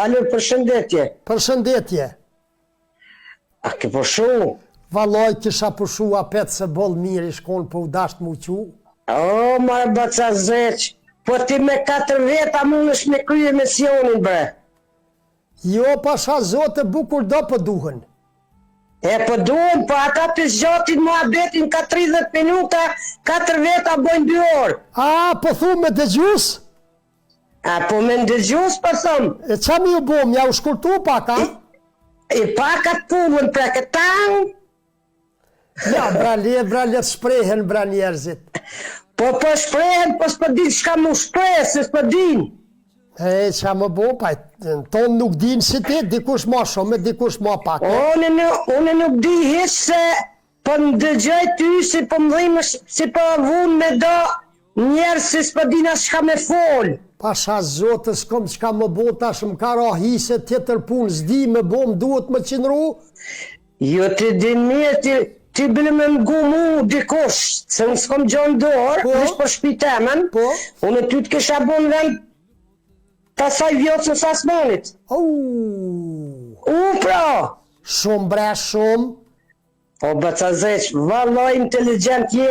alo, përshëndetje. Përshëndetje. A ke përshu? Valoj kisha përshu apet se bol mirë i shkon për u dasht mu qu. O, marë baca zeq, po ti me 4 veta mund është me krye misionin, bre. Jo, pasha zote bukur do për duhen. E po duhen, po ata për zgjatin mua betin ka 30 minuta, 4 veta bojnë 2 orë. A, po thu me dëgjus? A, po me ndëgjus, po thëmë. E qa mi u bom, ja u shkurtu pak, a? I pakat punën për këtang. Ja, bralet shprehen, bra njerëzit. Po shprehen, po s'pëdin shka mu shpreh, se s'pëdin. E, qa më bo, pa, ton nuk din si ti, dikush ma shumë, dikush ma pak. Une nuk di hiç se po ndëgjoj ty si po më dhimë, si po vun me do njerës si s'pëdin as shka me fol. Pasha zotës, kom qka më bo, tash më ka rahi se tjetër pun, zdi me bo, më duhet më qinru? Jo, ti din mirë, ti bële me mgu mu dikush, se në s'kom gjonë dorë, është për shpitemen, unë ty të kisha bo në vend pasaj vjotës në sasmonit. Pra! Shumë bre, shumë. O, baca zeq, vallaj inteligent je,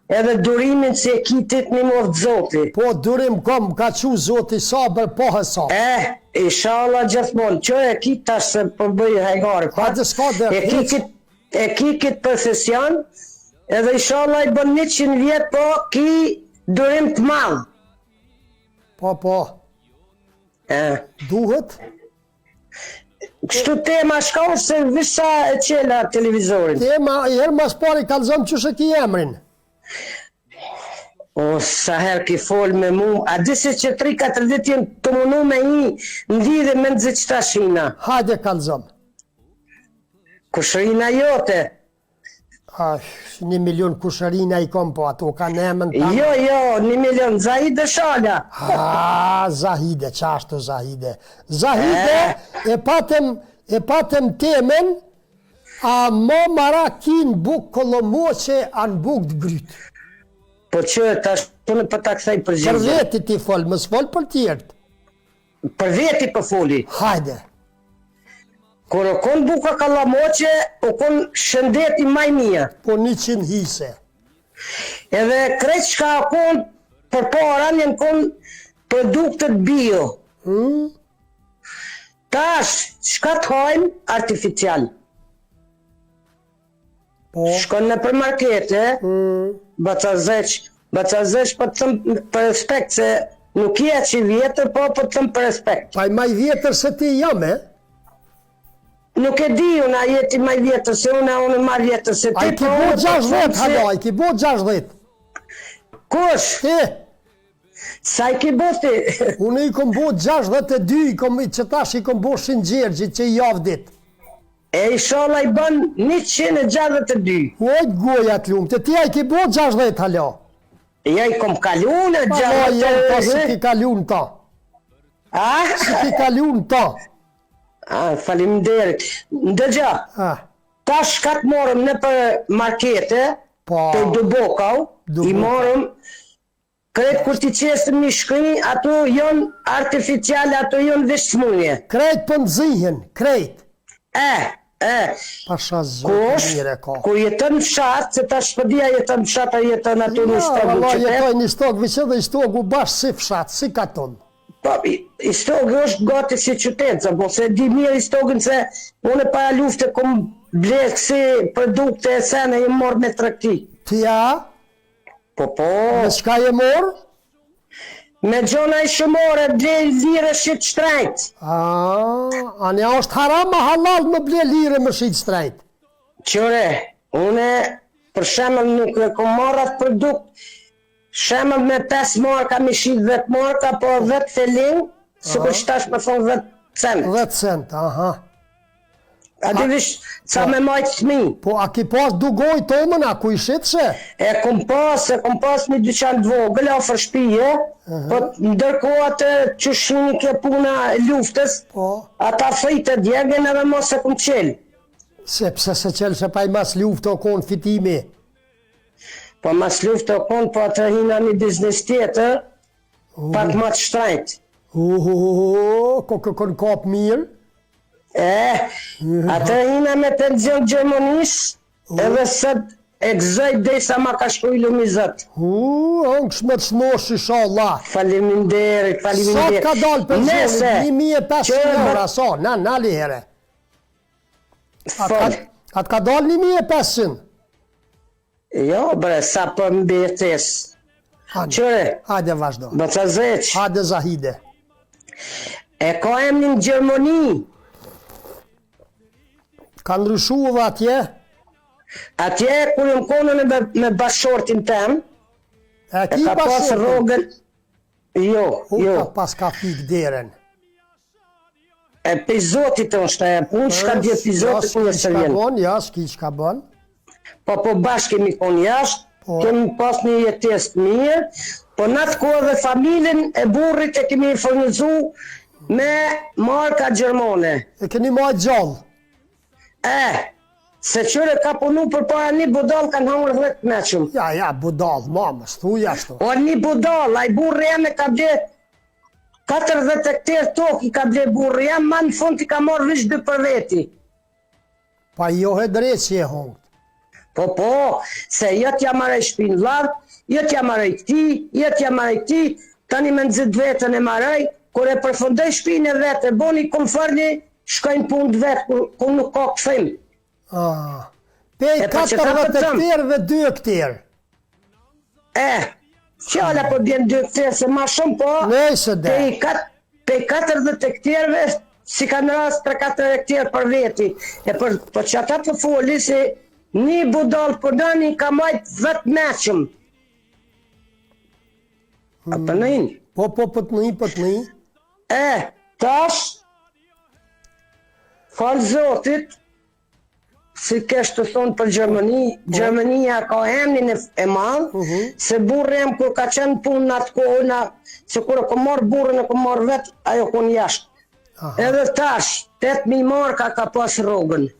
edhe durimin se e kitit një mordë zoti. Po, durim kom, ka që zoti sabër, po hësa. Inshallah gjithmonë, që e kit tash se përbëj hajgare. E kikit profesion, edhe inshallah i bën 100 vjet, po ki durim të madh. Po. Duhet? Kështu tema shka është se visa e qela televizorin. Tema, i herë mas pari kalzom që shë ki emrin. O, sa herë ki fol me mu, a disi që 3-4 dit jenë të munu me i ndidhe me nëzit qëta shina. Hajde kalzom. Kushërina jote. 1 milion kushërina i kom po, ato ka në emën ta. Jo, 1 milion, Zahide Shala. Zahide, qashtu Zahide. Zahide, e patem temen, a mo mara kin buk kolomoqe anë buk të grytë. Po që, tash të në pëta kësaj përgjigje. Për veti ti fol, mës fol për tjertë. Për veti për foli. Hajde. Kur o kon buka kalamoqe, o kon shëndeti maj mija. Po 100 hise. Edhe krejt shka o kon për para njën kon produktet bio. Tash, shka të hojnë artificial. Shkon në për markete, baca zeq për të thëmë për respekt, se nuk je që vjetër, po për të thëmë për respekt. Pa i maj vjetër se ti jam, Nuk e di unë a jeti maj vjetër, se unë marrë vjetër, se ti... A i ki bo 60, halo, a i ki bo 60. Kush? Ti? Sa i ki bo ti? Unë i kom bo 62, që tash i kom bo Shingjergji, që i javdit. E i shola i bën 162. Ojt goja të lumë, ti a i ki bo 60, halo. Ja i kom kalun e 60. Pa si ki kalun ta. Si ki kalun ta. Faleminderit. Ndëgja, ta shkat morëm në për markete, për Dubokau, i morëm, kretë kur t'i qesëm një shkri, ato jonë artificiale, ato jonë veshmuje. Kretë për nëzihen, kretë. Pasha zotë mire ka. Kur jetën në fshatë, se ta shpëdia jetën në fshatë, a jetën ato në stokë në qëtet. Jetoj një stokë vëqë dhe i stokë u bashkë si fshatë, si katon. I stokë është gati si qytetë, po se di mirë i stokën se unë e para lufte kom blekë si produkte e sene i morë me trakti. Tja? Po. Me shka je morë? Me gjona i shumore, ble lire shqit shtrejt. A nja është haram a halal me ble lire me shqit shtrejt? Qëre, une për shemëll nuk e kom marrat produkt, shemëll me 5 marka, me shqit 10 marka, po 10 felin, së për qëtash me thonë 10 cent. 10 cent, aha. A di vish, sa me majtë thmi. Po, a ki pas dugoj tomën, a ku i shqitëshe? E kom pas një dyqan të vogël, ofër shpije, po ndërkohë atë që shini kjo puna luftës, ata fritë djegën edhe mos e kom qelë. Sepse se qelë se pa i mas luftë o konë fitimi. Po mas luftë o konë, po atë hina një biznes tjetër, pak ma të shtrajtë. Kokën kap mirë. Atë hina me penzion Gjermanis, edhe sët e gëzoj dhe sa ma ka shkuj lumizat. Angës me të snosh, inshallah. Faleminderit. Sa të ka dalë pensionit? 1.500 euro, sa, në lihere. Atë ka dalë 1.500? Jo, bre, sa për mbetes. Qëre? Hajde vazhdo. Bëca zeq. Hajde Zahide. E ka emnin Gjermani. Ka ndryshu dhe atje? Atje, kur jëm konën me bashortin tem, E e ka pas rogën, jo. Ka pas ka fik deren. E pizotit është, unë shka di pizotit unë së vjen. Ja, s'ki shka bon. Po bashkë kemi konë jashtë, kemi pas një jetes të mirë, po në atë kohë dhe familjen e burrit e kemi furnizu me marka gjermane. E keni majtë gjallë? Se qëre ka punu për para një budal kanë hangër 10 meqëm. Ja, budal, mamës, thuja shto. O një budal, a i burri jam e ka ble 40 hektar tokë i ka ble burri jam, ma në fund i ka marrë vish 2 për veti. Pa jo he drejtë që e hongët. Po, se jëtë jam marrë shpinë lartë, jëtë jam marrë këti, jëtë jam marrë këti, tani me nëzit vetën e marrë, kur e përfundoj shpinë e vetë, e boni konfarni, shkojnë punë të vetë, kur nuk ka këthim. Pej 40 hektarëve 2 hektarë. Qala po bjen 2 hektarë, se ma shumë po, pej 40 hektarëve, si kanë rast 3-4 hektarë për veti. E për që ata të foli, se një budal për dani ka majtë 10 meqëm. A për nëjnë? Po, për të nëjnë. Tash, falë Zotit, si kesh të thonë për Gjermani, Gjermania ka emnin e madhë, se burë jem kur ka qenë punë në atë kohë, se kur e ko marë burën e ko marë vetë, ajo kun jashtë. Edhe tash, 8.000 marka ka pas rogën.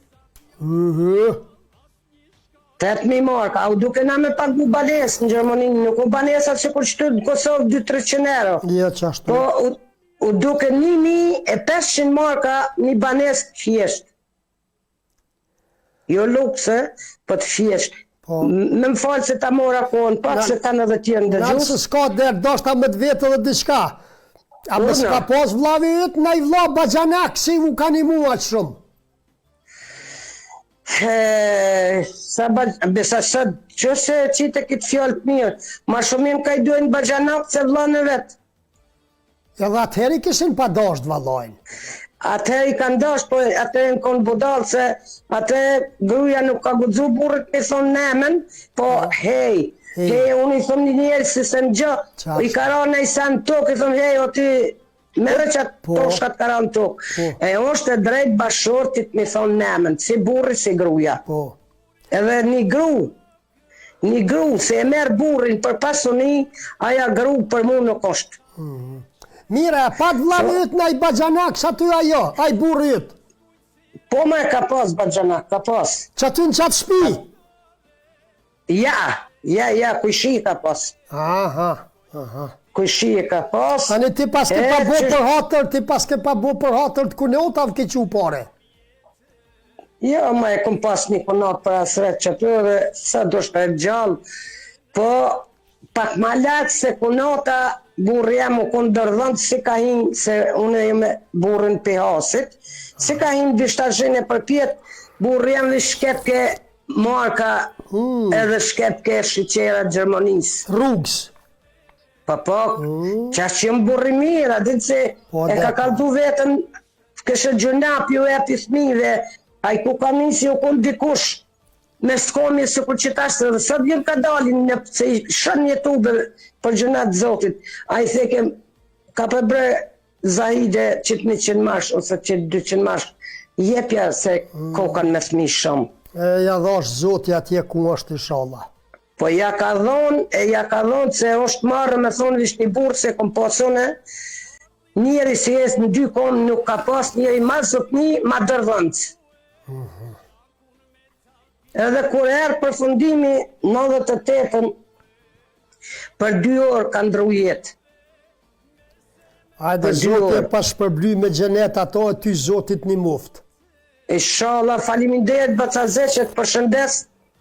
8.000 marka, u duke na me pagu banes në Gjermani, nuk u banesat që kur qëtu në Kosovë 200-300 euro. Ja, qashtu. Po, u duke 1.500 marka një banes të fjesht. Jo lukse, po të fjesht. Me më falë se ta mora kohën, pak se ta në dhe tjerë në dëgjus. Nalë se s'ka derë, do shta me të vetë dhe diçka. A më s'ka pos vlavi jëtë, na i vla Bajanak, si u ka një mua që shumë. Besa së që se qitë e kitë fjallë të mirë, ma shumim ka i dojnë Bajanak se vla në vetë. Edhe atëheri kishin pa dasht valojnë. Atëheri kanë dasht, po atëheri në konë budalë, se atëheri gruja nuk ka gudzu burët me thonë nemen, po hej, unë i thonë një njerë si se në gjë, i ka ra në i sanë tokë, i thonë hej, o ti mere që atë toshkat ka ra në tokë. E është e drejt bashortit me thonë nemen, si burri, si gruja. Edhe një gru, se e merë burrin për pasuni, aja gru për mu nuk është. Mire, pat vlavë jëtë në i Bajanak, që aty ajo, aj burë jëtë? Po me ka pas Bajanak, ka pas. Që aty në qatë shpi? Ja, kujshi ka pas. Kujshi ka pas. Ani ti pas ke pa bo për hatër, të kunotavë ke që pare? Jo, ma e kum pas një kunat për asret që të dhe, sa do shtë e gjallë, po pak ma latë se kunata, burë jam u konë dërdhëndë, si ka hinë, se unë e me burën për hasit, si ka hinë vishtashin e për pjetë, burë jam dhe shket ke marka, edhe shket ke shqyqera Gjermanisë. Rrugës. Po, që ashtë që më burë mirë, a ditë se e ka kaldu vetën, kështë gjënap ju e pismive, a i ku ka nisi u konë dikush, me s'komi se kur qitashtë, dhe sot vjen ka dalin, se i shën YouTube për gjënat Zotit, a i theke, ka përbre Zahide qitë 100 mash, ose qitë 200 mash, jepja se kokan me thmi shumë. Ja dhash Zotit atje ku është i shala. Po ja ka dhonë, se është marrë me thonë vish një burë, se kom pasone, njeri si jesë në 2 kom nuk ka pas, njeri ma zot një, ma dërdhëndë. Edhe kur erë përfundimi 98-ën, për 2 orë ka ndru jetë. Hajde Për dy Zotit orë. pa shpërbly me xhenet ato e ty Zotit një muft. Inshallah, faleminderit Bacaze që të përshëndes.